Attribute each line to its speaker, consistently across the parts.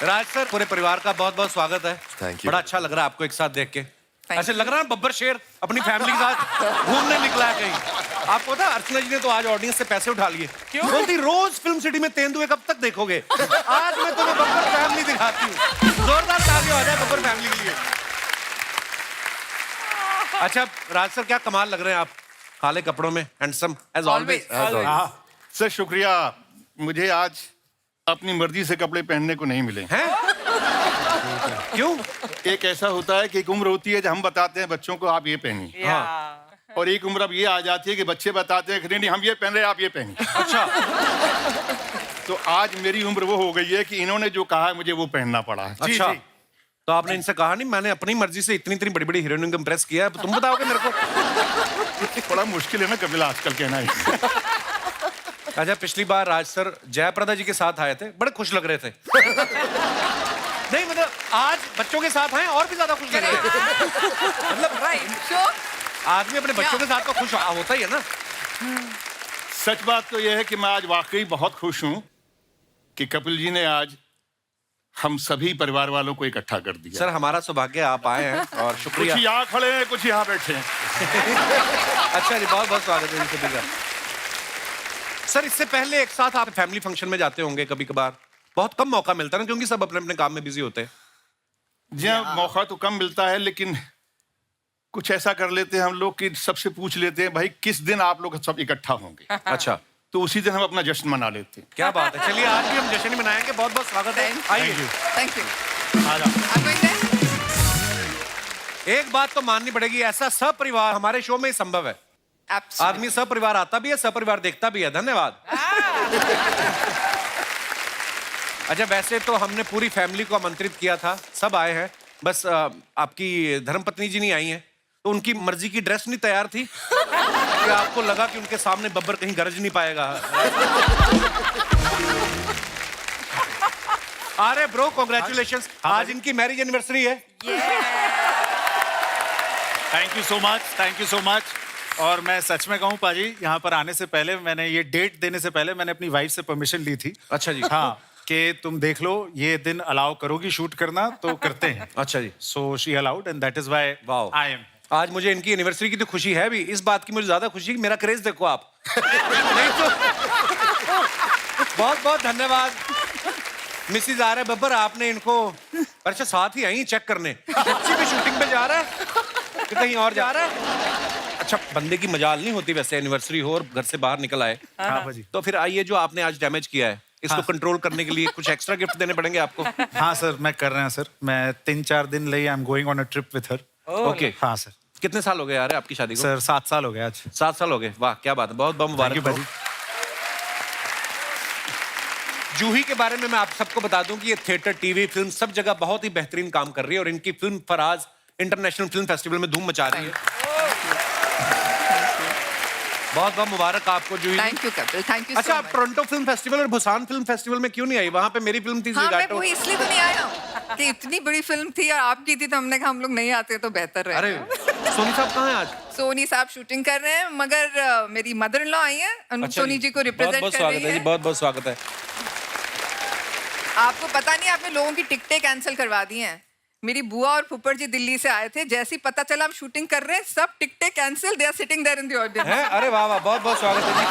Speaker 1: राज sir, पूरे परिवार का बहुत बहुत स्वागत है।
Speaker 2: Thank you.
Speaker 1: बड़ा अच्छा लग रहा है आपको एक साथ देख के। ऐसे लग रहा है बब्बर शेर अपनी फैमिली के साथ घूमने निकला है कहीं। आपको पता है अर्चना जी ने तो आज ऑडियंस से पैसे उठा लिए। क्यों? बोलती रोज फिल्म सिटी में तेंदुए कब तक देखोगे, आज मैं तुम्हें बब्बर फैमिली दिखाती हूँ। जोरदार तालियां हो जाए बब्बर फैमिली के लिए। अच्छा राज सर, क्या कमाल लग रहे हैं आप काले कपड़ों में, हैंडसम एज ऑलवेज।
Speaker 3: सर शुक्रिया, मुझे आज अपनी मर्जी से कपड़े पहनने को नहीं मिले
Speaker 1: हैं? क्यों?
Speaker 3: एक ऐसा होता है कि एक उम्र होती है जब हम बताते हैं बच्चों को आप ये पहनिए,
Speaker 1: हाँ।
Speaker 3: और एक उम्र अब ये आ जाती है कि बच्चे बताते हैं कि नहीं हम ये पहन रहे हैं, आप ये पहनिए।
Speaker 1: अच्छा।
Speaker 3: तो आज मेरी उम्र वो हो गई है कि इन्होंने जो कहा है मुझे वो पहनना पड़ा है।
Speaker 1: अच्छा, तो आपने इनसे कहा नहीं मैंने अपनी मर्जी से इतनी इतनी बड़ी बड़ी हीरोइन को इम्प्रेस किया है, तुम बताओगे मेरे को?
Speaker 3: बड़ा मुश्किल है ना कपिला आजकल कहना है।
Speaker 1: अच्छा, पिछली बार राज सर जयप्रदा जी के साथ आए थे, बड़े खुश लग रहे थे। नहीं मतलब आज बच्चों के साथ आए और भी ज्यादा खुश लग रहे थे। मतलब आदमी अपने बच्चों के साथ तो खुश होता ही है ना।
Speaker 3: सच बात तो यह है कि मैं आज वाकई बहुत खुश हूं कि कपिल जी ने आज हम सभी परिवार वालों को इकट्ठा कर दिया।
Speaker 1: सर हमारा सौभाग्य आप आए हैं और शुक्रिया।
Speaker 3: कुछ यहाँ खड़े हैं, कुछ यहाँ बैठे हैं।
Speaker 1: अच्छा जी, बहुत बहुत स्वागत है इन सभी का। सर इससे पहले एक साथ आप फैमिली फंक्शन में जाते होंगे कभी कभार, बहुत कम मौका मिलता है ना क्योंकि सब अपने अपने काम में बिजी होते हैं।
Speaker 3: जी हाँ, मौका तो कम मिलता है, लेकिन कुछ ऐसा कर लेते हैं हम लोग कि सबसे पूछ लेते हैं भाई किस दिन आप लोग सब इकट्ठा होंगे।
Speaker 1: अच्छा,
Speaker 3: तो उसी दिन हम अपना जश्न मना लेते हैं।
Speaker 1: क्या बात है। चलिए आज भी हम जश्न ही मनाएंगे। बहुत बहुत स्वागत है, आइए।
Speaker 4: Thank you.
Speaker 1: एक बात तो माननी पड़ेगी, ऐसा सपरिवार हमारे शो में ही संभव है। आदमी सपरिवार आता भी है, सपरिवार देखता भी है। धन्यवाद। अच्छा, वैसे तो हमने पूरी फैमिली को आमंत्रित किया था, सब आए हैं, बस आपकी धर्मपत्नी जी नहीं आई हैं, तो उनकी मर्जी की ड्रेस नहीं तैयार थी कि आपको लगा कि उनके सामने बब्बर कहीं गरज नहीं पाएगा। अरे ब्रो, कांग्रेचुलेशंस, आज इनकी मैरिज एनिवर्सरी है।
Speaker 5: Thank you so much, thank you so much. और मैं सच में कहूँ पाजी, यहाँ पर आने से पहले मैंने ये डेट देने से पहले मैंने अपनी वाइफ से परमिशन ली थी।
Speaker 1: अच्छा जी।
Speaker 5: हाँ, कि तुम देख लो ये दिन अलाउ करोगी शूट करना तो करते हैं।
Speaker 1: अच्छा जी।
Speaker 5: So she allowed and that is why I am.
Speaker 1: आज मुझे इनकी एनिवर्सरी की तो खुशी है भी, इस बात की मुझे ज्यादा खुशी कि मेरा क्रेज देखो आप। नहीं तो बहुत बहुत धन्यवाद मिसिज आर्य बब्बर, आपने इनको अच्छा साथ ही आई चेक करने, सच्ची भी शूटिंग पे जा रहा है कि कहीं और जा रहा है। अच्छा, बंदे की मजाल नहीं होती वैसे एनिवर्सरी हो और घर से बाहर निकल आए।
Speaker 5: हाँ भाजी।
Speaker 1: तो फिर आइए, जो आपने आज डैमेज किया है इसको कंट्रोल करने के लिए कुछ एक्स्ट्रा गिफ्ट देने पड़ेंगे आपको।
Speaker 5: हाँ सर, मैं कर रहे हैं सर, मैं 3-4 दिन लिए I am going on a trip with her.
Speaker 1: Okay.
Speaker 5: हाँ सर।
Speaker 1: कितने साल हो गए यार आपकी शादी को?
Speaker 5: सर 7 साल हो गए आज।
Speaker 1: 7 साल हो गए, वाह क्या बात है, बहुत बहुत मुबारक हो। जूही के बारे में मैं आप सबको बता दूं कि ये थिएटर, टीवी, फिल्म सब जगह बहुत ही बेहतरीन काम कर रही है और इनकी film Faraaz international film festival में धूम मचा रही है। बहुत बहुत मुबारक आपको Juhi.
Speaker 4: Thank you Kapil, thank you.
Speaker 1: अच्छा, आप टोरंटो फिल्म फेस्टिवल और बुसान फिल्म फेस्टिवल में क्यों नहीं आई? वहां पे मेरी फिल्म थी।
Speaker 4: हाँ, मैं वही इसलिए तो नहीं आया कि इतनी बड़ी फिल्म थी और आपकी थी, तो हमने कहा हम लोग नहीं आते तो बेहतर रहे।
Speaker 1: अरे सोनी साहब कहाँ हैं आज?
Speaker 4: सोनी साहब शूटिंग कर रहे हैं, मगर मेरी मदर इन लॉ आई है, सोनी जी को रिप्रेजेंट कर रही है।
Speaker 1: बहुत बहुत स्वागत है।
Speaker 4: आपको पता नहीं, आपने लोगों की टिकटें कैंसिल करवा दी हैं। मेरी बुआ और फुफड़ जी दिल्ली से आए थे, जैसे ही पता चला हम शूटिंग कर रहे हैं सब टिकटें cancel, they are sitting there in the audience.
Speaker 1: हैं? अरे वाह वाह, बहुत बहुत स्वागत है जी।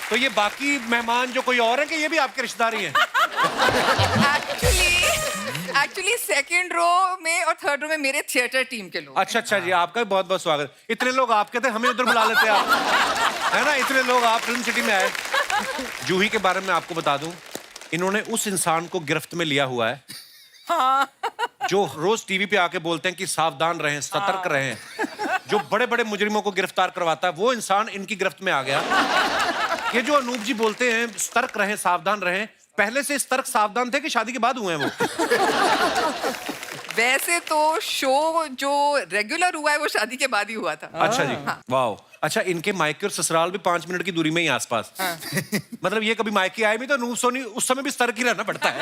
Speaker 1: तो ये बाकी मेहमान जो कोई और है कि ये भी आपके रिश्तेदार ही हैं?
Speaker 4: एक्चुअली सेकंड रो में और थर्ड रो में मेरे थिएटर टीम के लोग।
Speaker 1: अच्छा अच्छा जी, आपका भी बहुत बहुत स्वागत। इतने लोग आपके थे, हमें उधर बुला लेते आप, है ना? इतने लोग आप फिल्म सिटी में आए। जूही के बारे में आपको बता दूं, इन्होंने उस इंसान को गिरफ्त में लिया हुआ है जो रोज टीवी पे आके बोलते हैं कि सावधान रहें, सतर्क रहें, जो बड़े बड़े मुजरिमों को गिरफ्तार करवाता है, वो इंसान इनकी गिरफ्त में आ गया। ये जो अनूप जी बोलते हैं सतर्क रहें, सावधान रहें, पहले से सतर्क सावधान थे कि शादी के बाद हुए हैं वो?
Speaker 4: वैसे तो शो जो रेगुलर हुआ है वो शादी के बाद ही हुआ था।
Speaker 1: अच्छा जी। वाह। अच्छा, इनके मायके और ससुराल भी 5 मिनट की दूरी में ही आसपास। मतलब ये कभी मायके आए भी तो नूर सोनी उस समय भी सतर्क ही रहना पड़ता है।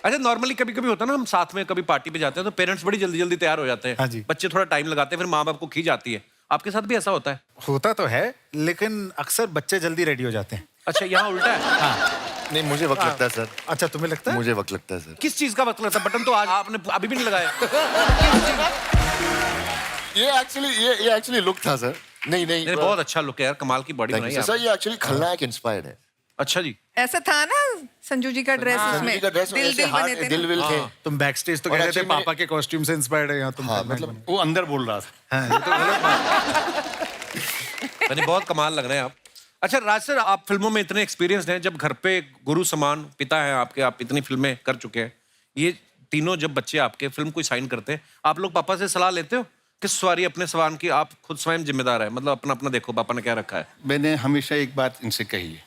Speaker 1: अच्छा, नॉर्मली कभी कभी होता है ना, हम साथ में कभी पार्टी पे जाते हैं तो पेरेंट्स बड़ी जल्दी जल्दी तैयार हो जाते हैं।
Speaker 5: हाँ जी।
Speaker 1: बच्चे थोड़ा टाइम लगाते हैं, फिर माँ बाप को खींच आती है। आपके साथ भी ऐसा होता है?
Speaker 5: होता तो है, लेकिन अक्सर बच्चे जल्दी रेडी हो जाते हैं।
Speaker 1: अच्छा, यहाँ उल्टा है।
Speaker 2: नहीं, मुझे वक्त लगता है सर,
Speaker 5: अच्छा तुम्हें लगता है?
Speaker 2: मुझे वक्त लगता है सर।
Speaker 1: किस चीज का वक्त लगता है? बटन तो आज आपने अभी भी नहीं लगाया।
Speaker 2: ये एक्चुअली लुक था सर। नहीं नहीं,
Speaker 1: नहीं, बहुत अच्छा लुक है यार, कमाल की बॉडी
Speaker 2: थैंक
Speaker 1: बनाई
Speaker 2: यू सर।
Speaker 1: आपने।
Speaker 2: ये एक्चुअली खलनायक इंस्पायर्ड है।
Speaker 1: अच्छा जी।
Speaker 4: ऐसा था ना संजू जी का ड्रेस उसमें,
Speaker 2: का ड्रेस
Speaker 4: दिल दिल बने थे
Speaker 2: दिल
Speaker 4: ना?
Speaker 2: विल थे।
Speaker 5: तुम बैक स्टेज तो
Speaker 2: और
Speaker 5: कह रहे थे
Speaker 2: actually मेरे-
Speaker 5: पापा के कॉस्ट्यूम से इंस्पायर्ड है, यहाँ तुम
Speaker 2: हाँ,
Speaker 5: खलनायक
Speaker 2: मतलब
Speaker 3: वो अंदर बोल रहा था।
Speaker 5: बने। हाँ, ये तो गलत बात है।
Speaker 1: यानी बहुत कमाल लग रहे हैं आप। अच्छा राज सर, आप फिल्मों में इतने एक्सपीरियंस हैं, जब घर पे गुरु समान पिता हैं आपके, आप इतनी फिल्में कर चुके हैं, ये तीनों जब बच्चे आपके फिल्म कोई साइन करते हैं, आप लोग पापा से सलाह लेते हो किस सवारी अपने सवान की? आप खुद स्वयं जिम्मेदार है, मतलब अपना अपना देखो पापा ने क्या रखा है।
Speaker 3: मैंने हमेशा एक बात इनसे कही है,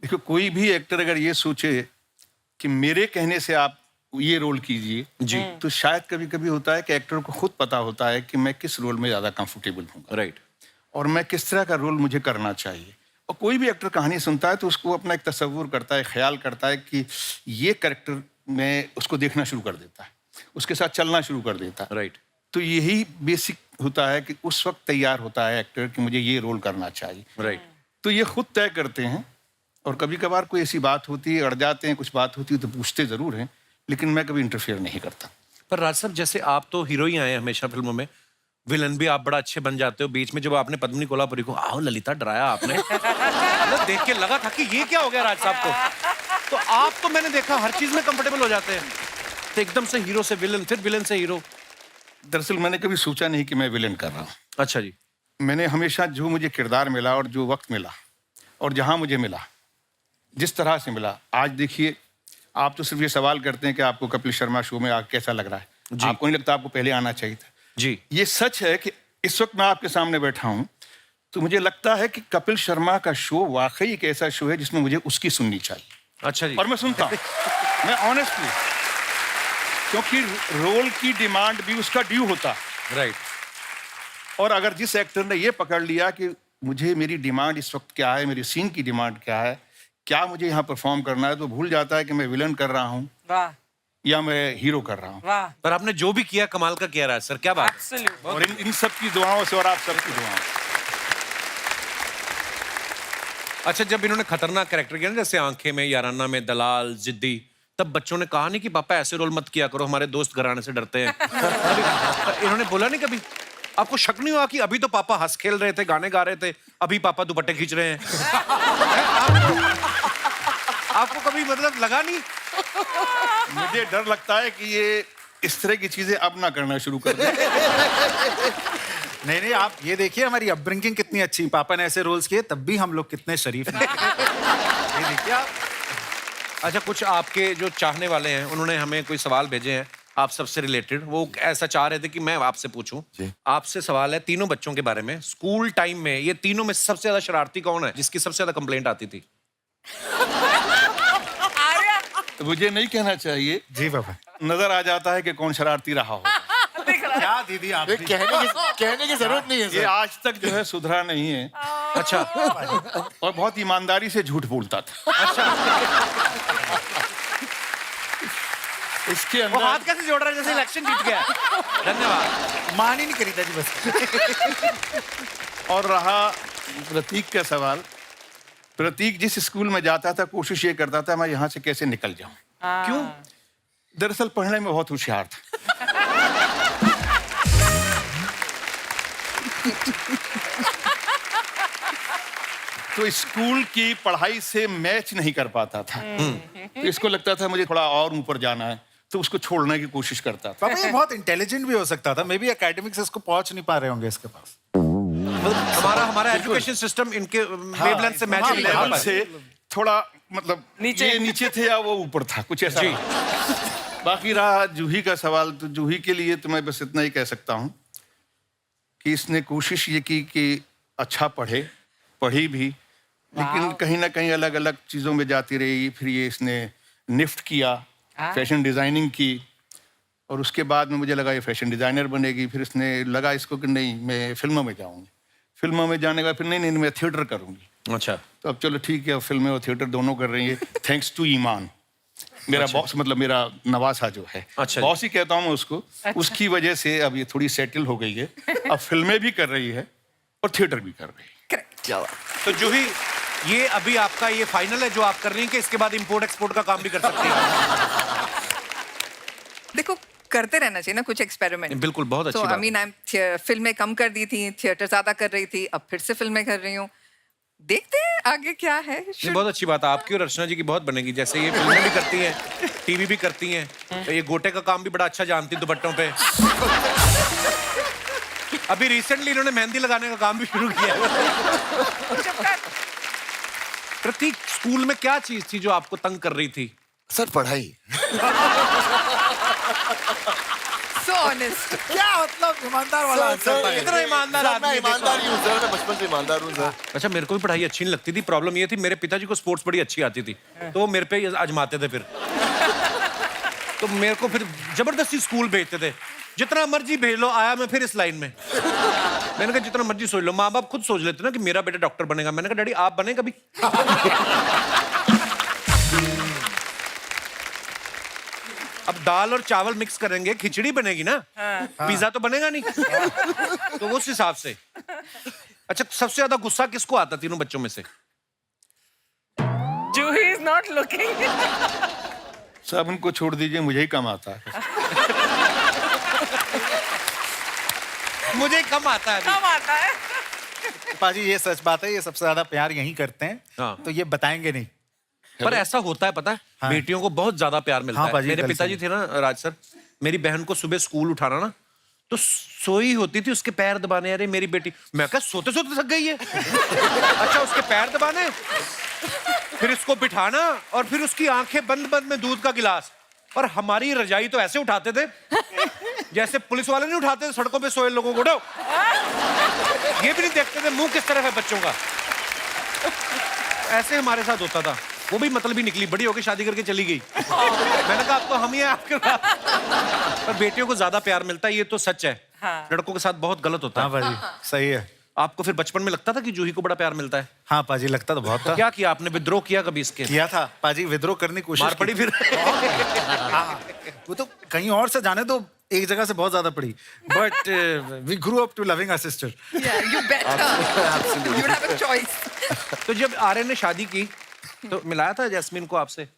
Speaker 3: देखो कोई भी एक्टर अगर ये सोचे कि मेरे कहने से आप ये रोल कीजिए
Speaker 1: जी।
Speaker 3: तो शायद कभी कभी होता है कि एक्टर को खुद पता होता है कि मैं किस रोल में ज्यादा कंफर्टेबल हूँ
Speaker 1: राइट।
Speaker 3: और मैं किस तरह का रोल मुझे करना चाहिए। और कोई भी एक्टर कहानी सुनता है तो उसको अपना एक तसव्वुर करता है, ख्याल करता है कि ये कैरेक्टर में उसको देखना शुरू कर देता है, उसके साथ चलना शुरू कर देता है।
Speaker 1: राइट।
Speaker 3: तो यही बेसिक होता है कि उस वक्त तैयार होता है एक्टर कि मुझे ये रोल करना चाहिए।
Speaker 1: राइट।
Speaker 3: तो ये खुद तय करते हैं। और कभी कभार कोई ऐसी बात होती है, अड़ जाते हैं, कुछ बात होती है तो पूछते जरूर हैं, लेकिन मैं कभी इंटरफेयर नहीं करता।
Speaker 1: पर राज साहब, जैसे आप तो हीरो ही आए हैं हमेशा फिल्मों में, विलन भी आप बड़ा अच्छे बन जाते हो। बीच में जब आपने पद्मिनी कोल्हापुरी को आओ ललिता डराया आपने, मतलब देख के लगा था कि ये क्या हो गया राज साहब को। तो आप तो मैंने देखा हर चीज में कंफर्टेबल हो जाते हैं, तो एकदम से हीरो से विलन, फिर विलन से हीरो।
Speaker 3: दरअसल मैंने कभी सोचा नहीं कि मैं विलन कर रहा हूँ।
Speaker 1: अच्छा जी।
Speaker 3: मैंने हमेशा जो मुझे किरदार मिला और जो वक्त मिला और जहाँ मुझे मिला, जिस तरह से मिला। आज देखिए, आप तो सिर्फ ये सवाल करते हैं कि आपको कपिल शर्मा शो में आके कैसा लग रहा है। आपको नहीं लगता आपको पहले आना चाहिए था?
Speaker 1: जी।
Speaker 3: ये सच है कि इस वक्त मैं आपके सामने बैठा हूँ तो मुझे लगता है कि कपिल शर्मा का शो वाकई एक ऐसा शो है जिसमें मुझे उसकी सुननी चाहिए।
Speaker 1: अच्छा जी।
Speaker 3: और मैं सुनता हूँ, मैं ऑनेस्टली, क्योंकि रोल की डिमांड भी उसका ड्यू होता है।
Speaker 1: राइट।
Speaker 3: और अगर जिस एक्टर ने ये पकड़ लिया कि मुझे मेरी डिमांड इस वक्त क्या है, मेरी सीन की डिमांड क्या है, क्या मुझे यहाँ परफॉर्म करना है, तो भूल जाता है कि मैं विलन कर रहा हूँ
Speaker 6: वाह
Speaker 3: या मैं हीरो कर रहा हूँ।
Speaker 6: वाह
Speaker 1: पर आपने जो भी किया कमाल का किया राज सर, क्या बात है।
Speaker 6: एब्सोल्यूट
Speaker 3: और इन सब की दुआओं से और आप सबकी दुआओं से।
Speaker 1: अच्छा, जब इन्होंने खतरनाक कैरेक्टर किया ना, जैसे आंखें में, याराना में, दलाल, जिद्दी, तब बच्चों ने कहा नहीं कि पापा ऐसे रोल मत किया करो, हमारे दोस्त घर आने से डरते हैं। इन्होंने बोला नहीं कभी? आपको शक नहीं हुआ कि अभी तो पापा हंस खेल रहे थे, गाने गा रहे थे, अभी पापा दुपट्टे खींच रहे हैं? आपको कभी मतलब लगा नहीं?
Speaker 3: मुझे डर लगता है कि ये इस तरह की चीजें अब ना करना शुरू कर दें।
Speaker 5: नहीं नहीं, आप ये देखिए हमारी अपब्रिंगिंग कितनी अच्छी। पापा ने ऐसे रोल्स किए तब भी हम लोग कितने शरीफ हैं। ये देखिए आप।
Speaker 1: अच्छा, कुछ आपके जो चाहने वाले हैं उन्होंने हमें कोई सवाल भेजे हैं आप सबसे रिलेटेड। वो ऐसा चाह रहे थे कि मैं आपसे पूछूं।
Speaker 2: जी। आपसे
Speaker 1: सवाल है तीनों बच्चों के बारे में। स्कूल टाइम में ये तीनों में सबसे ज्यादा शरारती कौन है, जिसकी सबसे ज्यादा कंप्लेंट आती थी?
Speaker 3: तो मुझे नहीं कहना चाहिए,
Speaker 5: जी पापा।
Speaker 3: नजर आ जाता है कि कौन शरारती रहा हो।
Speaker 5: क्या दीदी आप
Speaker 2: ये कहने की जरूरत नहीं है
Speaker 3: ये
Speaker 2: सर।
Speaker 3: आज तक जो है सुधरा नहीं है
Speaker 1: अच्छा।
Speaker 3: और बहुत ईमानदारी से झूठ बोलता था। इसके
Speaker 1: वो हाथ
Speaker 3: अंदर
Speaker 1: कैसे जोड़ रहा है जैसे इलेक्शन जीत गया है। धन्यवाद।
Speaker 5: मान ही नहीं करी था जी बस।
Speaker 3: और रहा प्रतीक का सवाल, प्रतीक जिस स्कूल में जाता था कोशिश ये करता था मैं यहाँ से कैसे निकल जाऊं।
Speaker 6: क्यों
Speaker 3: दरअसल पढ़ने में बहुत होशियार था। तो स्कूल की पढ़ाई से मैच नहीं कर पाता था। तो इसको लगता था मुझे थोड़ा और ऊपर जाना है, तो उसको छोड़ने की कोशिश करता था।
Speaker 5: पापा ये बहुत इंटेलिजेंट भी हो सकता था। मे बी एकेडमिक से इसको पहुंच नहीं पा रहे होंगे इसके पास।
Speaker 1: हमारा एजुकेशन सिस्टम इनके वेवलेंथ से मैच
Speaker 3: हाँ,
Speaker 1: नहीं कर
Speaker 3: लेवल
Speaker 1: पाता।
Speaker 3: से थोड़ा मतलब
Speaker 6: नीचे।
Speaker 3: ये नीचे थे या वो ऊपर था, कुछ ऐसा
Speaker 1: जी।
Speaker 3: रहा। बाकी रहा जूही का सवाल, तो जूही के लिए तो मैं बस इतना ही कह सकता हूँ कि इसने कोशिश ये की कि अच्छा पढ़ी भी, लेकिन कहीं ना कहीं अलग अलग चीज़ों में जाती रही। फिर ये इसने निफ्ट किया, फैशन डिज़ाइनिंग की, और उसके बाद में मुझे लगा ये फैशन डिज़ाइनर बनेगी। फिर इसने लगा इसको कि नहीं मैं फिल्मों में जाऊँगी। फिल्मों में जाने का फिर नहीं मैं थिएटर करूँगी।
Speaker 1: अच्छा।
Speaker 3: तो अब चलो ठीक है, अब फिल्में और थिएटर दोनों कर रही है, थैंक्स टू ईमान। मेरा बॉस मतलब मेरा नवासा जो है,
Speaker 1: अच्छा।
Speaker 3: बॉस ही कहता हूँ मैं उसको। उसकी वजह से अब ये थोड़ी सेटल हो गई है। अब फिल्में भी कर रही है और थिएटर भी कर रही है।
Speaker 4: करेक्ट।
Speaker 2: क्या बात।
Speaker 1: तो जूही, ये अभी आपका ये फाइनल है जो आप कर रही हैं कि इसके बाद इंपोर्ट एक्सपोर्ट का काम भी कर सकती हैं?
Speaker 4: देखो करते रहना चाहिए ना कुछ एक्सपेरिमेंट।
Speaker 1: बिल्कुल, बहुत अच्छी
Speaker 4: तो
Speaker 1: बात
Speaker 4: आई मीन फिल्में कम कर दी थी, थिएटर ज्यादा कर रही थी, अब फिर से फिल्में कर रही हूँ। देखते हैं आगे क्या है।
Speaker 1: ये बहुत अच्छी बात है, आपकी और अर्चना जी की बहुत बनेगी। जैसे ये फिल्में भी करती हैं, टीवी भी करती हैं, तो ये गोटे का काम भी बड़ा अच्छा जानती हैं दुपट्टों पे। अभी रिसेंटली इन्होंने मेहंदी लगाने का काम भी शुरू किया है। प्रतीक, स्कूल में क्या चीज थी जो आपको तंग कर रही थी?
Speaker 2: सर पढ़ाई।
Speaker 4: So honest.
Speaker 5: क्या मतलब ईमानदार वाला आंसर था ये।
Speaker 1: इतना ईमानदार
Speaker 2: सर,
Speaker 1: आदमी
Speaker 2: मैं
Speaker 1: है, देखो।
Speaker 2: ईमानदार ही हूँ सर, मैं बचपन से ईमानदार हूँ सर।
Speaker 1: अच्छा, मेरे को भी पढ़ाई अच्छी नहीं लगती थी। प्रॉब्लम ये थी, मेरे पिताजी को स्पोर्ट्स बड़ी अच्छी आती थी, तो वो मेरे पे ही आजमाते थे फिर। तो मेरे को फिर जबरदस्ती स्कूल भेजते थे। जितना मर्जी भेज लो, आया मैं फिर इस लाइन में। मैंने कहा जितना मर्जी सोच लो, माँ बाप खुद सोच लेते ना कि मेरा बेटा डॉक्टर बनेगा। मैंने कहा डैडी आप बने कभी? अब दाल और चावल मिक्स करेंगे, खिचड़ी बनेगी ना, पिज्जा तो बनेगा नहीं। तो उस हिसाब से। अच्छा, सबसे ज्यादा गुस्सा किसको आता तीनों बच्चों में से?
Speaker 6: Juhi is not looking.
Speaker 3: सब उनको छोड़ दीजिए, मुझे ही कम आता है।
Speaker 1: मुझे कम आता है अभी।
Speaker 6: कम आता है।
Speaker 5: पाजी ये सच बात है, ये सबसे ज्यादा प्यार यहीं करते हैं।
Speaker 1: हाँ।
Speaker 5: तो ये बताएंगे नहीं।
Speaker 1: पर ऐसा होता है, पता है,
Speaker 5: हाँ।
Speaker 1: बेटियों को बहुत ज्यादा प्यार मिलता
Speaker 5: हाँ,
Speaker 1: है।
Speaker 5: पाजी,
Speaker 1: मेरे
Speaker 5: कल
Speaker 1: पिताजी
Speaker 5: से।
Speaker 1: थे ना राज सर, मेरी बहन को सुबह स्कूल उठाना ना, तो सोई होती थी, उसके पैर दबाने। अरे मेरी बेटी, मैं कहा सोते सोते थक गई है। अच्छा, उसके पैर दबाने, फिर इसको बिठाना, और फिर उसकी आंखें बंद बंद में दूध का गिलास। और हमारी रजाई तो ऐसे उठाते थे जैसे पुलिस वाले नहीं उठाते थे सड़कों पे सोए लोगों को। उठो, ये भी नहीं देखते थे मुंह किस तरफ है बच्चों का। ऐसे हमारे साथ होता था। वो भी मतलब ही निकली, बड़ी होकर शादी करके चली गई। मैंने कहा अब तो हम ही हैं आपके साथ। पर बेटियों को ज्यादा प्यार मिलता है, ये तो सच है।
Speaker 6: हाँ।
Speaker 1: लड़कों के साथ बहुत गलत होता
Speaker 5: हाँ
Speaker 1: है।
Speaker 5: पाजी सही है।
Speaker 1: आपको फिर बचपन में लगता था कि जूही को बड़ा प्यार मिलता है?
Speaker 5: हाँ पाजी लगता तो बहुत था।
Speaker 1: क्या किया आपने, विद्रोह किया कभी इसके?
Speaker 5: किया था पाजी, विद्रोह करने की कोशिश
Speaker 1: मार पड़ी
Speaker 5: की।
Speaker 1: फिर?
Speaker 5: हाँ, वो तो कहीं और से जाने तो एक जगह से बहुत ज्यादा पड़ी। But we grew up to loving our sister.
Speaker 4: Yeah, you better. You would have a choice.
Speaker 1: तो जब आर्यन ने शादी की तो मिलाया था जैस्मीन को आपसे?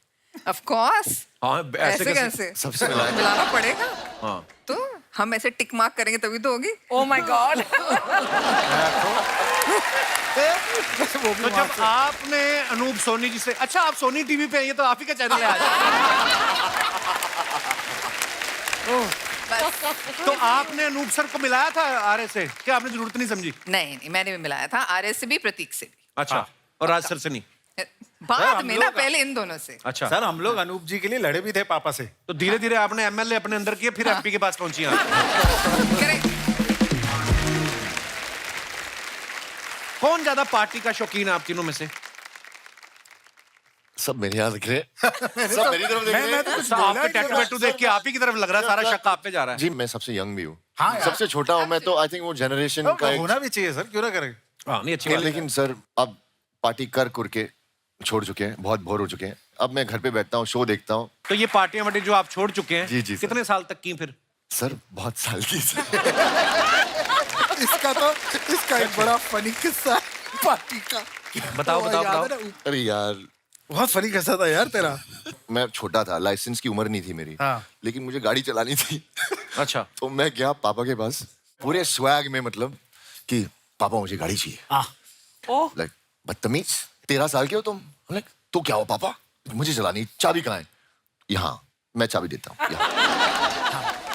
Speaker 4: Of course.
Speaker 1: हाँ,
Speaker 4: ऐसे कैसे?
Speaker 2: सबसे मिलाया।
Speaker 4: मिलाना पड़ेगा।
Speaker 1: हाँ।
Speaker 4: तो हम ऐसे टिक मार्क करेंगे तभी तो होगी।
Speaker 6: Oh my God.
Speaker 1: तो जब आपने अनूप सोनी जी से, अच्छा आप सोनी टीवी पे हैं, ये तो आप ही का चैनल है आज।
Speaker 4: बस।
Speaker 1: तो आपने अनूप सर को मिलाया था आर्य से? क्या आपने जरूरत नहीं समझी?
Speaker 4: नहीं नहीं, मैंने भी मिलाया था, आर्य से भी, प्रतीक से भी।
Speaker 1: अच्छा, और राज सर से नहीं?
Speaker 4: बाद
Speaker 5: हम
Speaker 4: में ना,
Speaker 5: लोग-
Speaker 4: पहले इन दोनों से।
Speaker 1: अच्छा,
Speaker 5: सर हम लोग अनूप जी के लिए लड़े भी थे पापा से।
Speaker 1: तो धीरे धीरे आपने एमएलए अपने अंदर किए, फिर एमपी के पास पहुंची आप।
Speaker 4: Correct.
Speaker 1: कौन ज्यादा पार्टी का शौकीन है आप तीनों में से?
Speaker 2: सब मेरे यहाँ दिख रहे हैं। सब मेरी तरफ देख रहे हैं।
Speaker 5: कुछ
Speaker 1: आपके टैटू वैटू देख के आप ही की तरफ लग रहा है, सारा शक आप पे जा रहा है।
Speaker 2: जी मैं सबसे यंग भी हूँ।
Speaker 5: हाँ यार।
Speaker 2: सबसे छोटा हूँ मैं, तो आई थिंक वो जनरेशन का एक।
Speaker 5: होना भी चाहिए सर, क्यों ना करें।
Speaker 1: हाँ, नहीं अच्छी बात है।
Speaker 2: लेकिन सर अब पार्टी कर के छोड़ चुके हैं, बहुत बोर हो चुके हैं। अब मैं घर पे बैठता हूँ, शो देखता हूँ।
Speaker 1: तो ये पार्टियां वार्टी जो आप छोड़ चुके हैं,
Speaker 2: जी, जी, सर।
Speaker 1: कितने साल तक की फिर?
Speaker 2: सर बहुत साल की सर।
Speaker 5: इसका एक बड़ा फनी किस्सा है पार्टी का।
Speaker 1: बताओ बताओ बताओ।
Speaker 2: अरे यार
Speaker 5: बहुत फनी किस्सा था यार तेरा।
Speaker 2: मैं छोटा था, लाइसेंस की उम्र नहीं थी मेरी।
Speaker 5: हाँ।
Speaker 2: लेकिन मुझे गाड़ी चलानी थी।
Speaker 1: अच्छा,
Speaker 2: तो मैं गया पापा के पास पूरे स्वैग में, मतलब कि पापा मुझे गाड़ी चाहिए।
Speaker 6: Oh.
Speaker 2: लाइक बदतमीज, 13 साल के हो तुम? लाइक तो क्या हो पापा, मुझे चलानी, चाबी कहाँ है? यहाँ, मैं चाबी देता हूँ यहाँ।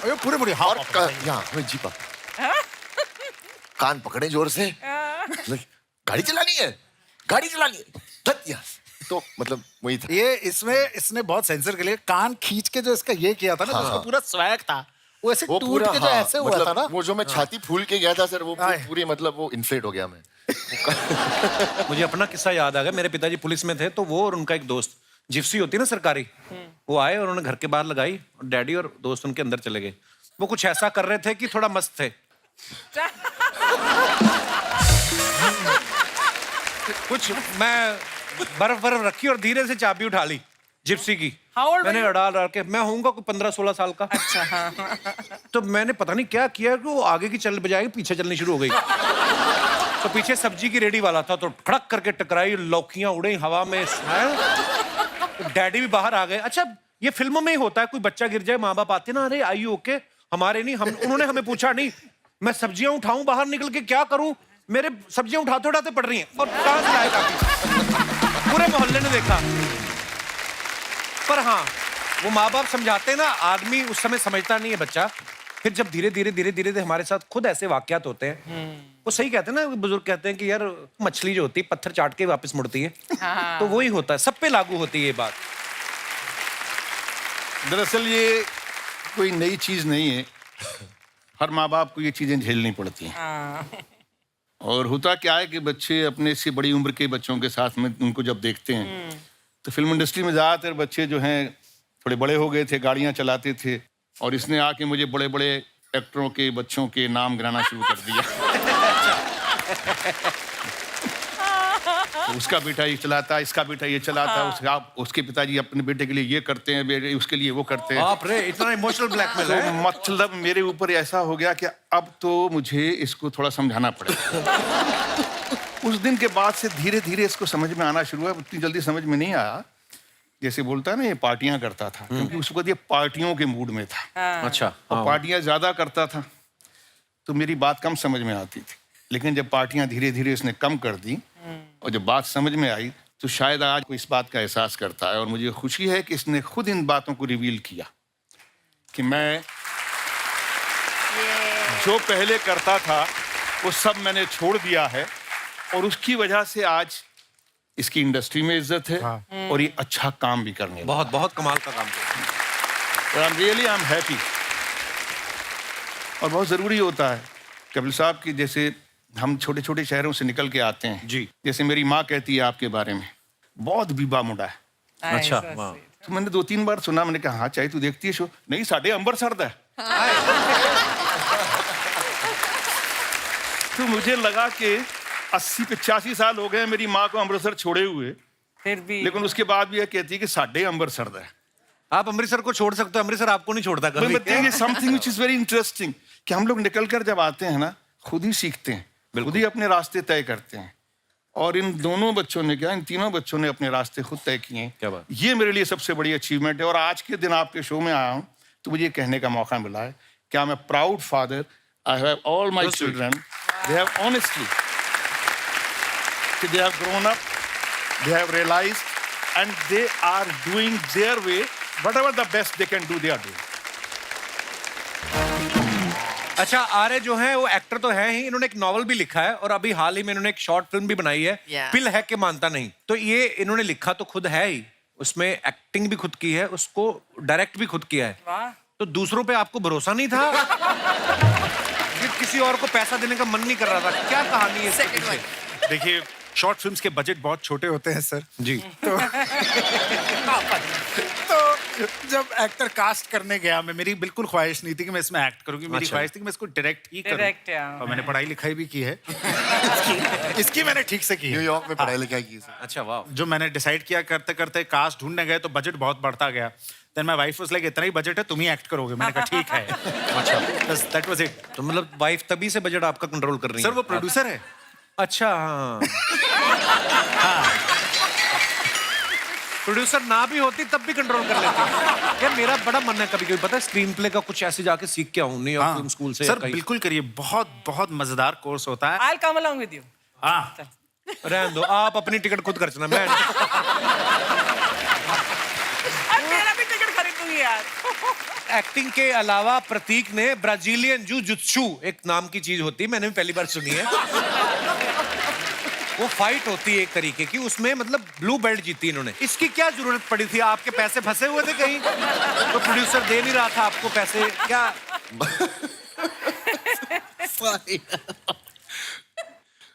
Speaker 5: अरे पूरे पूरे हाँ
Speaker 2: और
Speaker 5: पापा।
Speaker 2: यहाँ मैं जी पापा। कान पकड़े जोर से, लाइक गाड़ी चलानी है, गाड़ी चलानी है, धत यहाँ। तो मतलब वही था।
Speaker 5: ये इसमें इसने बहुत सेंसर के लिए कान खींच के जो इसका ये किया था ना,
Speaker 2: हाँ,
Speaker 5: उसका
Speaker 2: हाँ।
Speaker 5: पूरा स्वैग था। वो ऐसे
Speaker 2: वो
Speaker 5: टूट
Speaker 2: पूरा
Speaker 5: के जो
Speaker 2: हाँ,
Speaker 5: ऐसे हुआ
Speaker 2: मतलब
Speaker 5: था ना।
Speaker 2: वो जो मैं छाती फूल के गया था सर, वो
Speaker 5: आए।
Speaker 2: पूरी मतलब वो इन्फ्लेट हो गया मैं।
Speaker 1: मुझे अपना किस्सा याद आ गया। मेरे पिताजी पुलिस में थे, तो वो और उनका एक दोस्त, जिप्सी होती है ना सरकारी, वो आए और उन्होंने घर के बाहर लगाई, और डैडी और दोस्त उनके अंदर चले गए। वो कुछ ऐसा कर रहे थे कि थोड़ा मस्त थे। कुछ मैं बर्फ रखी और धीरे से चाबी उठा ली जिप्सी की।
Speaker 6: How old were
Speaker 1: मैंने
Speaker 6: you?
Speaker 1: डाल के, मैं होऊंगा कोई 15-16 साल का।
Speaker 6: अच्छा, हाँ।
Speaker 1: तो मैंने पता नहीं क्या किया कि वो आगे की चल बजाय पीछे चलनी शुरू हो गई। तो पीछे सब्जी की रेडी वाला था, तो खड़क करके टकराई, लौकियां उड़े हवा में, तो डैडी भी बाहर आ गए। अच्छा, ये फिल्मों में ही होता है, कोई बच्चा गिर जाए, माँ बाप आते ना, अरे आई ओके, हमारे नहीं, हम उन्होंने हमें पूछा नहीं, मैं सब्जियां उठाऊं बाहर निकल के, क्या करूं, मेरे सब्जियां उठाते उठाते पड़ रही हैं, और कहां से आए काफी, पूरे मोहल्ले ने देखा। पर हाँ, वो माँ बाप समझाते हैं ना, आदमी उस समय समझता नहीं है बच्चा, फिर जब धीरे धीरे धीरे धीरे हमारे साथ खुद ऐसे वाकयात होते हैं, वो सही कहते हैं ना, बुजुर्ग कहते हैं कि यार मछली जो होती है पत्थर चाट के वापस मुड़ती है, तो वही होता है, सब पे लागू होती है ये बात।
Speaker 3: दरअसल ये कोई नई चीज नहीं है, हर माँ बाप को ये चीजें झेलनी पड़ती हैं। और होता क्या है कि बच्चे अपने से बड़ी उम्र के बच्चों के साथ में उनको जब देखते हैं, तो फिल्म इंडस्ट्री में ज़्यादातर बच्चे जो हैं थोड़े बड़े हो गए थे, गाड़ियाँ चलाते थे, और इसने आके मुझे बड़े बड़े एक्टरों के बच्चों के नाम गिनाना शुरू कर दिया। तो उसका बेटा ये चलाता, इसका बेटा ये चलाता, उसके पिताजी अपने बेटे के लिए ये करते हैं, बेटे उसके लिए वो करते हैं।
Speaker 1: बाप रे, इतना इमोशनल ब्लैकमेल है।
Speaker 3: तो मतलब मेरे ऊपर ऐसा हो गया कि अब तो मुझे इसको थोड़ा समझाना पड़ेगा। उस दिन के बाद से धीरे धीरे इसको समझ में आना शुरू हुआ। उतनी जल्दी समझ में नहीं आया, जैसे बोलता है ना, ये पार्टियां करता था, क्योंकि उस वक्त ये पार्टियों के मूड में था।
Speaker 1: अच्छा,
Speaker 3: और पार्टियां ज्यादा करता था, तो मेरी बात कम समझ में आती थी। लेकिन जब पार्टियां धीरे धीरे इसने कम कर दी और जब बात समझ में आई, तो शायद आज को इस बात का एहसास करता है। और मुझे खुशी है कि इसने खुद इन बातों को रिवील किया कि मैं जो पहले करता था वो सब मैंने छोड़ दिया है, और उसकी वजह से आज इसकी इंडस्ट्री में इज्जत है। और ये अच्छा काम भी करने लगा।
Speaker 1: बहुत बहुत कमाल का काम किया।
Speaker 3: और आई एम हैप्पी। और बहुत ज़रूरी होता है कपिल साहब कि जैसे हम छोटे छोटे शहरों से निकल के आते हैं
Speaker 1: जी।
Speaker 3: जैसे मेरी माँ कहती है आपके बारे में, बहुत बीबा मुंडा है।
Speaker 1: अच्छा, वाह।
Speaker 3: तो मैंने 2-3 बार सुना, मैंने कहा हाँ चाहे तू देखती है शो, नहीं साढ़े अंबर सर्द है। तो मुझे लगा कि 80-85 साल हो गए मेरी माँ को अमृतसर छोड़े हुए,
Speaker 6: फिर भी
Speaker 3: लेकिन उसके बाद भी यह कहती है कि साढ़े अंबर सर्द है।
Speaker 1: आप अमृतसर को छोड़ सकते हो, अमृतसर आपको नहीं छोड़ता कभी।
Speaker 3: Something which is very interesting कि हम लोग निकल कर जब आते हैं ना, खुद ही सीखते हैं, खुद ही अपने रास्ते तय करते हैं। और इन दोनों बच्चों ने क्या, इन तीनों बच्चों ने अपने रास्ते खुद तय किए हैं।
Speaker 1: क्या बात।
Speaker 3: ये मेरे लिए सबसे बड़ी अचीवमेंट है। और आज के दिन आपके शो में आया हूँ तो मुझे कहने का मौका मिला है कि I am a proud father. I have all my children, they have honestly, they have grown up, they have realized, and they are doing their way, whatever the best they can do, they are doing.
Speaker 1: अच्छा, आर्य जो है वो actor तो है ही, इन्होंने एक novel भी लिखा है और अभी हाल ही में इन्होंने एक शॉर्ट फिल्म भी बनाई है, पिल है कि मानता नहीं। तो ये इन्होंने लिखा तो खुद है ही, उसमें एक्टिंग भी खुद की है, उसको डायरेक्ट भी खुद किया है।
Speaker 6: वाह।
Speaker 1: तो दूसरों पे आपको भरोसा नहीं था कि किसी और को पैसा देने का मन नहीं कर रहा था? क्या कहानी है इसके पीछे?
Speaker 5: देखिए, शॉर्ट फिल्म्स के बजट बहुत छोटे होते हैं सर
Speaker 1: जी।
Speaker 5: तो जब एक्टर कास्ट करने गया, मैं, मेरी बिल्कुल ख्वाहिश नहीं थी कि मैं इसमें एक्ट करूंगी। मेरी ख्वाहिश थी कि मैं इसको डायरेक्ट ही करूं।
Speaker 6: Direct, yeah.
Speaker 5: और मैंने पढ़ाई लिखाई भी की है। इसकी मैंने ठीक से की है।
Speaker 2: न्यूयॉर्क में पढ़ाई लिखाई की।
Speaker 1: अच्छा, वाह।
Speaker 5: जो मैंने डिसाइड किया, करते करते कास्ट ढूंढने गए तो बजट बहुत बढ़ता गया। Then my wife was like, इतना ही बजट है, तुम ही एक्ट करोगे। मैंने कहा ठीक है। अच्छा, बस दैट वाज इट।
Speaker 1: तो मतलब वाइफ तभी से बजट आपका कंट्रोल कर रही है?
Speaker 5: सर वो प्रोड्यूसर है।
Speaker 1: अच्छा, हाँ। प्रोड्यूसर ना भी होती तब भी कंट्रोल कर लेती। यार मेरा बड़ा मन है कभी कभी, पता है, स्क्रीन प्ले का कुछ ऐसे जाके सीख के आऊं, न्यूयॉर्क फिल्म स्कूल से।
Speaker 5: सर बिल्कुल करिए, बहुत बहुत मजेदार कोर्स होता है।
Speaker 6: I'll come along with you.
Speaker 5: हाँ,
Speaker 1: रहने दो, आप अपनी टिकट खुद खर्चना, मैं
Speaker 6: अब मेरा भी टिकट खरीद दूंगी यार।
Speaker 1: एक्टिंग के अलावा प्रतीक ने ब्राजीलियन जू-जुत्सु एक नाम की चीज होती है, मैंने भी पहली बार सुनी है। वो फाइट होती है एक तरीके की, उसमें मतलब ब्लू बेल्ट जीती इन्होंने। इसकी क्या जरूरत पड़ी थी? आपके पैसे फंसे हुए थे कहीं तो प्रोड्यूसर दे नहीं रहा था आपको पैसे, क्या?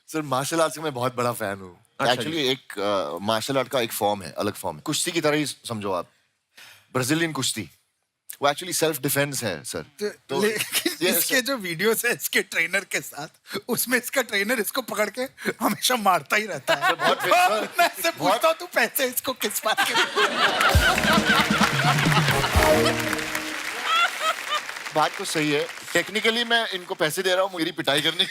Speaker 2: सर मार्शल आर्ट्स का मैं बहुत बड़ा फैन हूँ।
Speaker 1: अच्छा
Speaker 2: एक्चुअली एक मार्शल आर्ट का एक फॉर्म है, अलग फॉर्म है, कुश्ती की तरह ही समझो आप। ब्राजीलियन कुश्ती वो एक्चुअली सेल्फ डिफेंस है सर। तो
Speaker 5: लेकिन इसके जो वीडियोस है इसके ट्रेनर के साथ, उसमें इसका ट्रेनर इसको पकड़ के हमेशा मारता ही रहता है। मैं इससे पूछता हूँ, तू पैसे इसको किस बात के?
Speaker 2: बात तो सही है, टेक्निकली मैं इनको पैसे दे रहा हूँ मेरी पिटाई करने।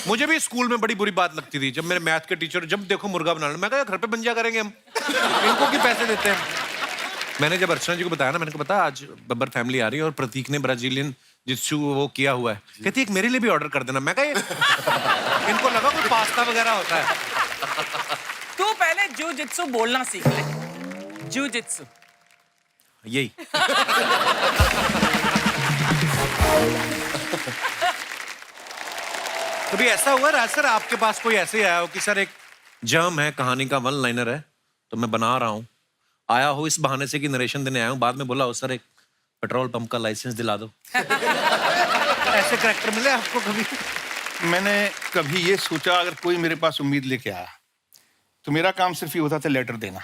Speaker 1: मुझे भी स्कूल में बड़ी बुरी बात लगती थी जब मेरे मैथ के टीचर जब देखो मुर्गा बनाना, मैं कहा घर पे बन जा करेंगे हम, इनको की पैसे देते हैं। मैंने जब अर्चना जी को बताया ना, मैंने कहा पता आज बब्बर फैमिली आ रही है और प्रतीक ने ब्राजीलियन जित्सु वो किया हुआ है, कहती एक मेरे लिए भी ऑर्डर कर देना। मैं कहा इनको लगा कोई पास्ता वगैरह होता है।
Speaker 6: तू पहले जू जित्सु बोलना सीख ले। जू जित्सु
Speaker 1: यही कभी ऐसा हुआ राज सर आपके पास कोई ऐसे आया हो कि सर एक जर्म है, कहानी का वन लाइनर है तो मैं बना रहा हूँ, आया हो इस बहाने से कि नरेशन देने आया हूँ, बाद में बोला हो सर एक पेट्रोल पंप का लाइसेंस दिला दो। ऐसे करैक्टर मिले आपको कभी?
Speaker 3: मैंने कभी ये सोचा अगर कोई मेरे पास उम्मीद लेके आया तो मेरा काम सिर्फ ये होता था लेटर देना,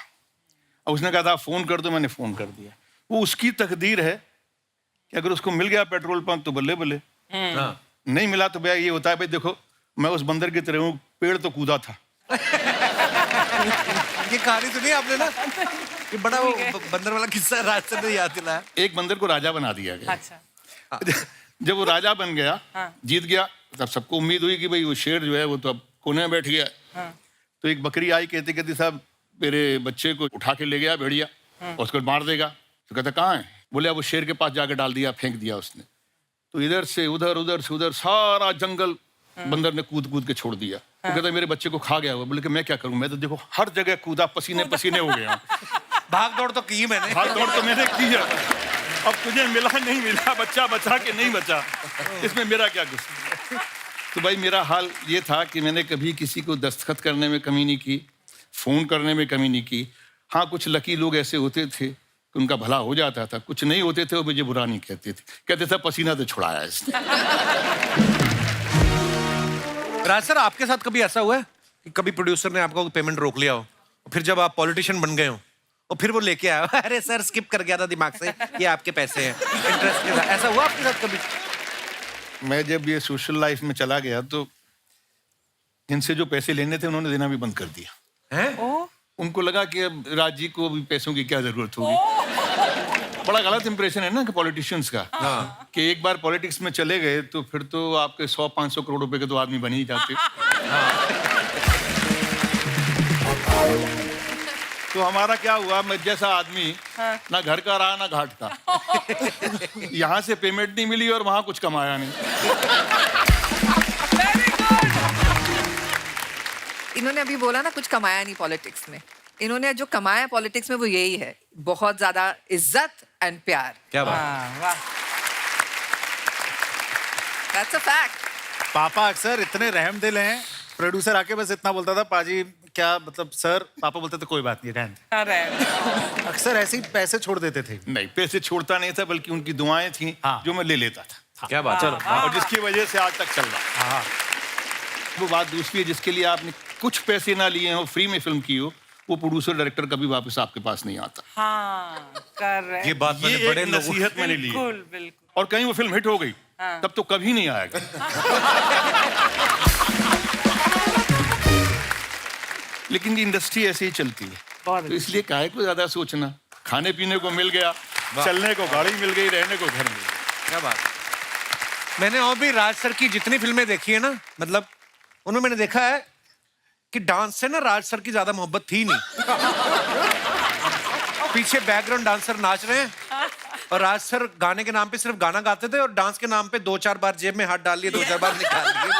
Speaker 3: और उसने कहा था फोन कर दो, मैंने फोन कर दिया। वो उसकी तकदीर है कि अगर उसको मिल गया पेट्रोल पंप तो बल्ले बल्ले,
Speaker 1: हाँ।
Speaker 3: नहीं मिला तो भैया ये होता है भाई देखो मैं उस बंदर की तरह हूँ, पेड़ तो कूदा था।
Speaker 1: ये कहानी सुनी आपने ना, ये बड़ा वो बंदर वाला किस्सा राज सर ने याद दिलाया।
Speaker 3: एक बंदर को राजा बना दिया गया।
Speaker 6: अच्छा।
Speaker 3: जब वो राजा बन गया,
Speaker 6: हाँ।
Speaker 3: जीत गया, तब सबको उम्मीद हुई कि भाई वो शेर जो है वो तो अब कोने में बैठ गया।
Speaker 6: हाँ।
Speaker 3: तो एक बकरी आई, कहती कहती साहब मेरे बच्चे को उठा के ले गया भेड़िया, और उसको मार देगा। तो कहता कहाँ है? बोले वो शेर के पास जाके डाल दिया, फेंक दिया उसने। तो इधर से उधर, उधर से उधर सारा जंगल बंदर ने कूद कूद के छोड़ दिया। तो कहता मेरे बच्चे को खा गया हुआ। बोले कि मैं क्या करूं, मैं तो देखो हर जगह कूदा, पसीने पसीने हो गया।
Speaker 1: भाग दौड़ तो की मैंने,
Speaker 3: भाग दौड़ तो मैंने की है, अब तुझे मिला नहीं मिला, बच्चा बचा के नहीं बचा, इसमें मेरा क्या कुछ। तो भाई मेरा हाल ये था कि मैंने कभी किसी को दस्तखत करने में कमी नहीं की, फोन करने में कमी नहीं की। हाँ, कुछ लकी लोग ऐसे होते थे कि उनका भला हो जाता था, कुछ नहीं होते थे वो मुझे बुरा नहीं कहते थे, कहते थे पसीना तो छुड़ाया इसने।
Speaker 1: राज सर आपके साथ कभी ऐसा हुआ है कि कभी प्रोड्यूसर ने आपका पेमेंट रोक लिया हो, फिर जब आप पॉलिटिशियन बन गए हो और फिर वो लेके आया हो, अरे सर स्किप कर गया था दिमाग से, ये आपके पैसे हैं इंटरेस्ट के साथ, ऐसा हुआ आपके साथ कभी?
Speaker 3: मैं जब ये सोशल लाइफ में चला गया तो इनसे जो पैसे लेने थे उन्होंने देना भी बंद कर दिया।
Speaker 1: हैं?
Speaker 3: उनको लगा कि अब राज जी को भी पैसों की क्या जरूरत होगी। बड़ा गलत इंप्रेशन है ना कि पॉलिटिशियंस का, कि एक बार पॉलिटिक्स में चले गए तो फिर तो आपके 100-500 करोड़ रुपए के तो आदमी बन ही जाते। तो हमारा क्या हुआ, मैं जैसा आदमी ना घर का रहा ना घाट का। यहाँ से पेमेंट नहीं मिली और वहां कुछ कमाया नहीं।
Speaker 4: इन्होंने अभी बोला ना कुछ कमाया नहीं पॉलिटिक्स में, इन्होंने जो कमाया पॉलिटिक्स में वो यही है, बहुत ज्यादा इज्जत एंड प्यार।
Speaker 1: क्या बात?
Speaker 6: वाह वाह।
Speaker 4: That's a fact.
Speaker 5: पापा अक्सर इतने रहमदिल हैं, प्रोड्यूसर आके बस इतना बोलता था पाजी क्या मतलब सर, पापा बोलते थे कोई बात नहीं रहने दे।
Speaker 6: अरे
Speaker 5: अक्सर ऐसे ही पैसे छोड़ देते थे।
Speaker 3: नहीं, पैसे छोड़ता नहीं था, बल्कि उनकी दुआएं थी जो मैं ले लेता था।
Speaker 1: क्या बात? चलो
Speaker 3: और जिसकी वजह से आज तक चल रहा है। वो बात दूसरी है, जिसके लिए आपने कुछ पैसे ना लिए हो, फ्री में फिल्म की हो, वो प्रोड्यूसर डायरेक्टर कभी वापस आपके पास नहीं आता।
Speaker 6: हाँ कर रहे।
Speaker 1: ये बात
Speaker 3: ये
Speaker 1: मैंने बड़े
Speaker 3: एक
Speaker 1: लोगों
Speaker 3: नसीहत मैंने ली है।
Speaker 6: बिल्कुल बिल्कुल।
Speaker 3: और कहीं वो फिल्म हिट हो गई
Speaker 6: हाँ।
Speaker 3: तब तो कभी नहीं आएगा। लेकिन इंडस्ट्री ऐसे ही चलती है,
Speaker 6: बहुत
Speaker 3: तो इसलिए काहे को ज्यादा सोचना। खाने पीने को मिल गया, चलने को गाड़ी मिल गई, रहने को घर मिल गया।
Speaker 1: क्या बात? मैंने और भी राज सर की जितनी फिल्में देखी है ना, मतलब उनमें मैंने देखा है कि डांस से ना राज सर की ज्यादा मोहब्बत थी नहीं। पीछे बैकग्राउंड डांसर नाच रहे हैं और राज सर गाने के नाम पे सिर्फ गाना गाते थे और डांस के नाम पे 2-4 बार जेब में हाथ डाल लिए, 2-4 बार निकाल लिए।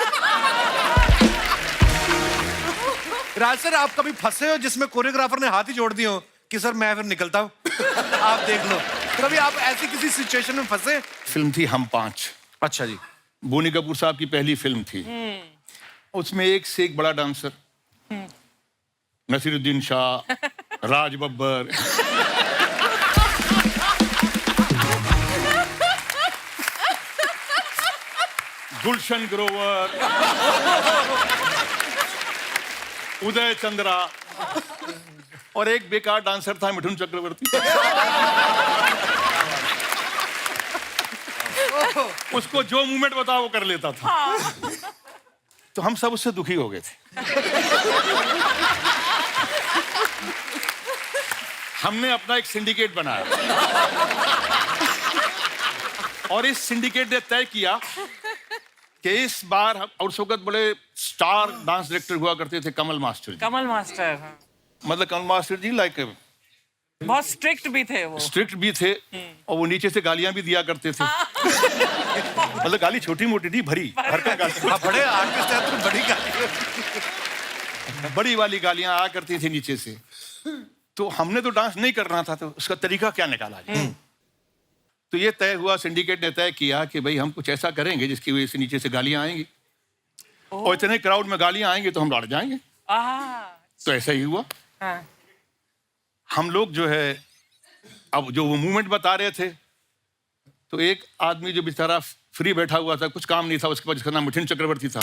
Speaker 1: राज सर आप कभी फंसे हो जिसमें कोरियोग्राफर ने हाथ ही जोड़ दिए हो कि सर मैं फिर निकलता हूँ, आप देख लो? कभी आप ऐसी किसी सिचुएशन में फंसे?
Speaker 3: फिल्म थी हम 5।
Speaker 1: अच्छा जी।
Speaker 3: बोनी कपूर साहब की पहली फिल्म थी। उसमें एक से एक बड़ा डांसर, नसीरुद्दीन शाह, राज बब्बर, गुलशन ग्रोवर, उदय चंद्रा, और एक बेकार डांसर था मिठुन चक्रवर्ती। उसको जो मूवमेंट बताओ वो कर लेता था। तो हम सब उससे दुखी हो गए थे। हमने अपना एक सिंडिकेट बनाया और इस सिंडिकेट ने तय किया कि इस बार और उस वक्त बड़े स्टार डांस डायरेक्टर हुआ करते थे कमल मास्टर जी।
Speaker 6: कमल मास्टर, हाँ।
Speaker 3: मतलब कमल मास्टर जी लाइक
Speaker 6: बहुत स्ट्रिक्ट भी थे वो।
Speaker 3: स्ट्रिक्ट भी थे और वो नीचे से गालियां भी दिया करते थे। मतलब गाली छोटी मोटी नहीं, भरी भरकम गाली,
Speaker 1: आप बड़े आर्टिस्ट हैं तो बड़ी गाली।
Speaker 3: बड़ी वाली गालियां आया करती थी नीचे से। तो हमने तो डांस नहीं करना था, तो उसका तरीका क्या निकाला जाए। तो ये तय हुआ, सिंडिकेट ने तय किया कि भाई हम कुछ ऐसा करेंगे जिसकी वजह से नीचे से गालियां आएंगी और इतने क्राउड में गालियां आएंगी तो हम लड़ जाएंगे। तो ऐसा ही हुआ।
Speaker 6: हाँ।
Speaker 3: हम लोग जो है, अब जो वो मूवमेंट बता रहे थे, तो एक आदमी जो बेचारा फ्री बैठा हुआ था, कुछ काम नहीं था उसके पास, जिसका नाम मिठुन चक्रवर्ती था,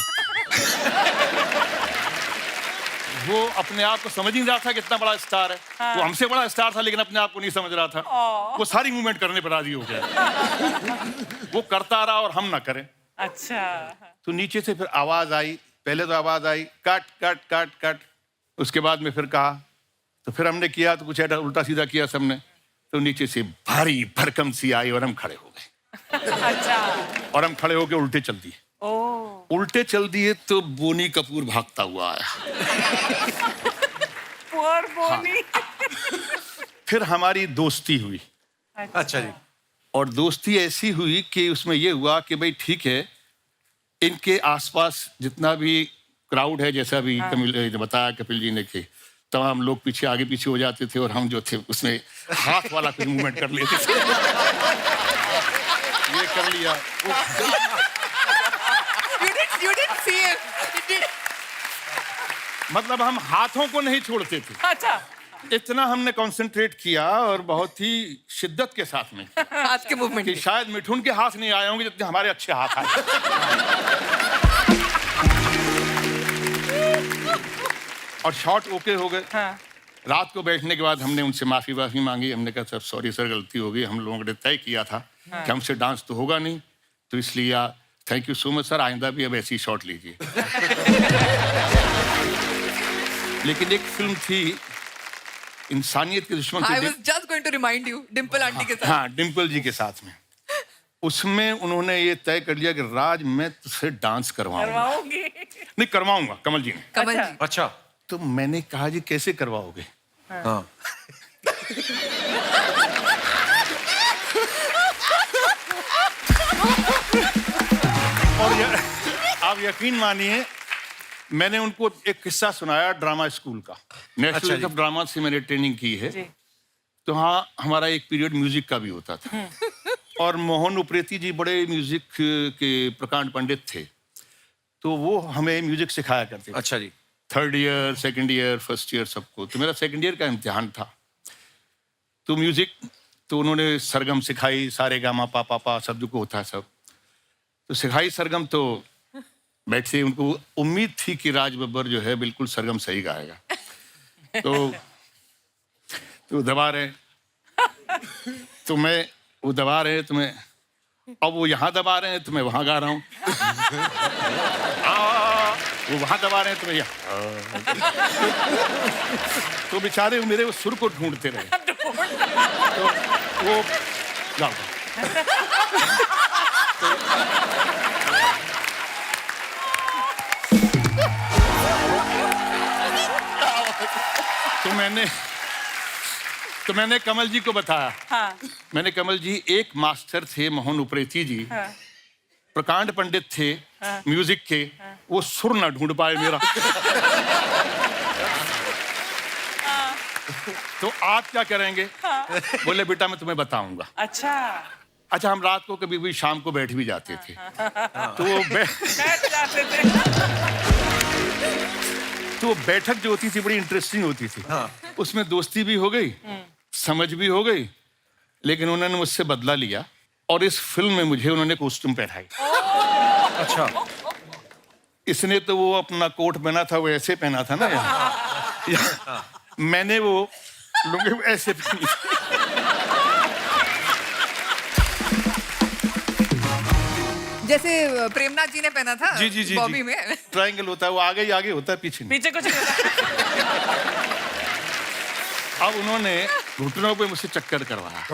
Speaker 3: वो अपने आप को समझ ही नहीं रहा था कि इतना बड़ा स्टार है।
Speaker 6: हाँ।
Speaker 3: वो हमसे बड़ा स्टार था लेकिन अपने आप को नहीं समझ रहा था। वो सारी मूवमेंट करने पर राजी हो गया। वो करता रहा और हम ना करें।
Speaker 6: अच्छा।
Speaker 3: तो नीचे से फिर आवाज आई, पहले तो आवाज I cut cut cut cut, उसके बाद में फिर कहा, तो फिर हमने किया तो कुछ ऐसा उल्टा सीधा किया सबने, तो नीचे से भारी भरकम सी आई और हम खड़े हो गए।
Speaker 6: अच्छा।
Speaker 3: और हम खड़े होकर उल्टे चल दिए। उल्टे चल दिए तो बोनी कपूर भागता हुआ आया।
Speaker 6: पुअर बोनी।
Speaker 3: फिर हमारी दोस्ती हुई।
Speaker 1: अच्छा जी।
Speaker 3: और दोस्ती ऐसी हुई कि उसमें ये हुआ कि भाई ठीक है, इनके आसपास जितना भी क्राउड है, जैसा भी कपिल बताया कपिल जी ने, कि तमाम लोग पीछे आगे पीछे हो जाते थे और हम जो थे उसमें हाथ वाला कुछ मूवमेंट कर लेते थे। ये कर लिया,
Speaker 4: You didn't see it. You did.
Speaker 3: मतलब हम हाथों को नहीं छोड़ते थे।
Speaker 6: अच्छा।
Speaker 3: इतना हमने कंसंट्रेट किया और बहुत ही शिद्दत के साथ में
Speaker 4: हाथ के मूवमेंट
Speaker 3: कि शायद मिठुन के हाथ नहीं आए होंगे जितने हमारे अच्छे हाथ आए। और शॉट ओके हो गए।
Speaker 6: हाँ।
Speaker 3: रात को बैठने के बाद हमने उनसे माफी मांगी। हमने कहा सर सॉरी सर, गलती हो गई, हम लोगों ने तय किया था कि हमसे डांस तो होगा नहीं, तो इसलिए thank you so much sir, आइंदा भी अब ऐसी शॉट लीजिए। लेकिन एक फिल्म थी इंसानियत के दुश्मन
Speaker 4: I
Speaker 3: की,
Speaker 4: was just going to remind you, Dimple aunty के साथ।
Speaker 3: हाँ, डिम्पल जी के साथ में, उसमें उन्होंने ये तय कर लिया कि राज मैं तुझसे डांस करवाऊंगा। नहीं करवाऊंगा, कमल जी ने।
Speaker 4: कमल
Speaker 6: अच्छा।
Speaker 4: जी।
Speaker 1: अच्छा।
Speaker 3: तो मैंने कहा जी कैसे करवाओगे?
Speaker 1: हाँ।
Speaker 3: और आप यकीन मानिए, मैंने उनको एक किस्सा सुनाया ड्रामा स्कूल का। नेशनल
Speaker 1: जी।
Speaker 3: ऑफ ड्रामा से मैंने ट्रेनिंग की है।
Speaker 6: जी।
Speaker 3: तो हाँ, हमारा एक पीरियड म्यूजिक का भी होता था। और मोहन उप्रेती जी बड़े म्यूजिक के प्रकांड पंडित थे, तो वो हमें म्यूजिक सिखाया करते थे।
Speaker 1: अच्छा जी।
Speaker 3: 3rd year, 2nd year, 1st year सबको। तो मेरा 2nd ईयर का इम्तिहान था, तो म्यूजिक तो उन्होंने सरगम सिखाई, सारे गामा पा पा पा शब्द को होता है सब, तो सिखाई सरगम। तो बैठे, उनको उम्मीद थी कि राज बब्बर जो है बिल्कुल सरगम सही गाएगा। तो दबा रहे, तो मैं वो दबा रहे, तो मैं अब वो यहाँ दबा रहे हैं तो मैं वहाँ गा रहा हूँ। वो वहाँ दबा रहे हैं तो मैं यहाँ। तो बेचारे मेरे वो सुर को ढूंढते रहे। तो वो गाओ। तो मैंने कमल जी को बताया।
Speaker 6: हाँ।
Speaker 3: मैंने कमल जी, एक मास्टर थे मोहन उप्रेती जी,
Speaker 6: हाँ।
Speaker 3: प्रकांड पंडित थे म्यूजिक के, वो सुर ना ढूंढ पाए मेरा। तो आप क्या करेंगे? बोले बेटा मैं तुम्हें बताऊंगा। अच्छा, हम रात को कभी भी शाम को बैठ भी जाते थे। तो वो
Speaker 6: बैठ जाते थे।
Speaker 3: तो वो बैठक जो होती थी बड़ी इंटरेस्टिंग होती थी। उसमें दोस्ती भी हो गई, समझ भी हो गई, लेकिन उन्होंने मुझसे बदला लिया और इस फिल्म में मुझे उन्होंने कॉस्ट्यूम पहनाई।
Speaker 1: अच्छा।
Speaker 3: इसने तो वो अपना कोट पहना था, वो ऐसे पहना था ना यहाँ। मैंने वो लुंगी ऐसे पहनी।
Speaker 4: जैसे प्रेमनाथ जी ने पहना था
Speaker 3: जी जी जी
Speaker 4: बॉबी में।
Speaker 3: ट्रायंगल होता है, वो आगे ही आगे होता है, पीछे नहीं।
Speaker 6: पीछे कुछ नहीं होता।
Speaker 3: अब उन्होंने घुटनों पे मुझसे चक्कर करवाया।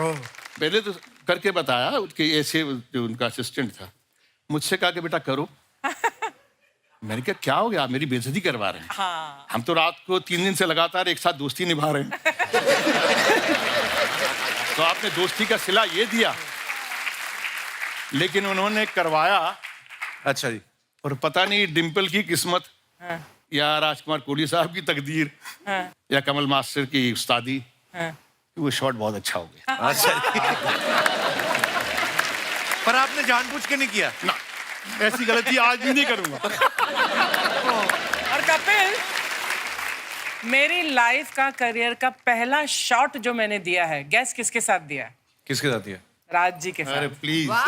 Speaker 3: पहले तो करके बताया कि ऐसे, जो उनका असिस्टेंट था, मुझसे कहा कि बेटा करो। मैंने कहा क्या हो गया, आप मेरी बेइज्जती करवा रहे हैं।
Speaker 6: हाँ
Speaker 3: हम तो रात को 3 दिन से लगातार एक साथ दोस्ती निभा रहे हैं। तो आपने दोस्ती का सिला ये दिया, लेकिन उन्होंने करवाया
Speaker 1: अच्छा जी।
Speaker 3: और पता नहीं डिम्पल की किस्मत
Speaker 6: हाँ
Speaker 3: या राजकुमार कोहली साहब की तकदीर
Speaker 6: हाँ
Speaker 3: या कमल मास्टर की उस्तादी,
Speaker 6: हाँ।
Speaker 3: वो शॉट बहुत अच्छा हो गया।
Speaker 1: अच्छा जी। पर आपने जानबूझ के नहीं किया
Speaker 3: ना, ऐसी गलती आज भी नहीं करूंगा।
Speaker 6: और कपिल, मेरी लाइफ का करियर का पहला शॉट जो मैंने दिया है, गैस किसके साथ दिया है?
Speaker 1: किसके साथ दिया?
Speaker 6: राज जी के साथ।
Speaker 3: अरे प्लीज,
Speaker 6: राज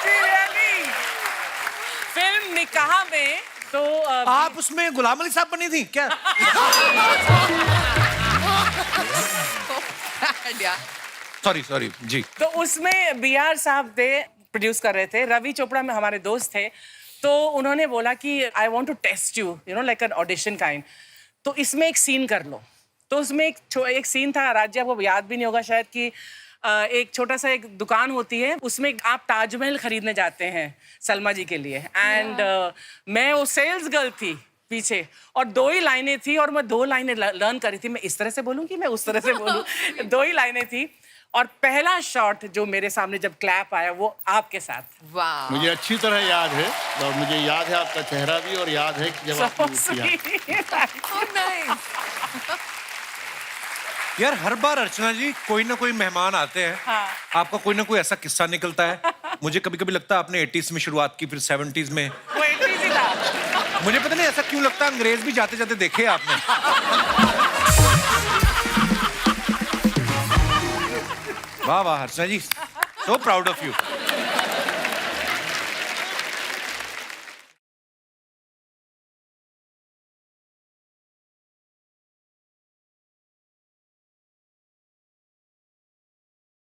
Speaker 6: जी really? फिल्म निकाह में तो
Speaker 1: आप उसमें गुलाम अली साहब बनी थी क्या? सॉरी जी।
Speaker 6: तो उसमें BR साहब थे, प्रोड्यूस कर रहे थे। रवि चोपड़ा में हमारे दोस्त थे, तो उन्होंने बोला कि I want to test you, you know like an audition kind, तो इसमें एक सीन कर लो। तो उसमें एक सीन था, राज्य आपको याद भी नहीं होगा शायद, कि एक छोटा सा एक दुकान होती है, उसमें आप ताजमहल खरीदने जाते हैं सलमा जी के लिए, एंड मैं वो सेल्स गर्ल थी पीछे, और 2 ही लाइनें थी और मैं 2 लाइनें लर्न करी थी। मैं इस तरह से बोलूं कि मैं उस तरह से बोलूं। 2 ही लाइनें थी, और पहला शॉट जो मेरे सामने जब क्लैप आया वो आपके साथ।
Speaker 4: वाह।
Speaker 3: मुझे अच्छी तरह याद है, और मुझे याद है आपका चेहरा भी, और याद है कि जब आपने वो किया।
Speaker 4: Oh, nice.
Speaker 1: यार हर बार अर्चना जी कोई ना कोई मेहमान आते हैं,
Speaker 6: हाँ।
Speaker 1: आपका कोई ना कोई ऐसा किस्सा निकलता है। मुझे कभी कभी लगता है आपने 80s में शुरुआत की, फिर 70s में।
Speaker 6: वो 80s ही था।
Speaker 1: मुझे पता नहीं ऐसा क्यों लगता है, अंग्रेज भी जाते जाते देखे आपने। वाह वाह अर्चना जी, सो प्राउड ऑफ यू।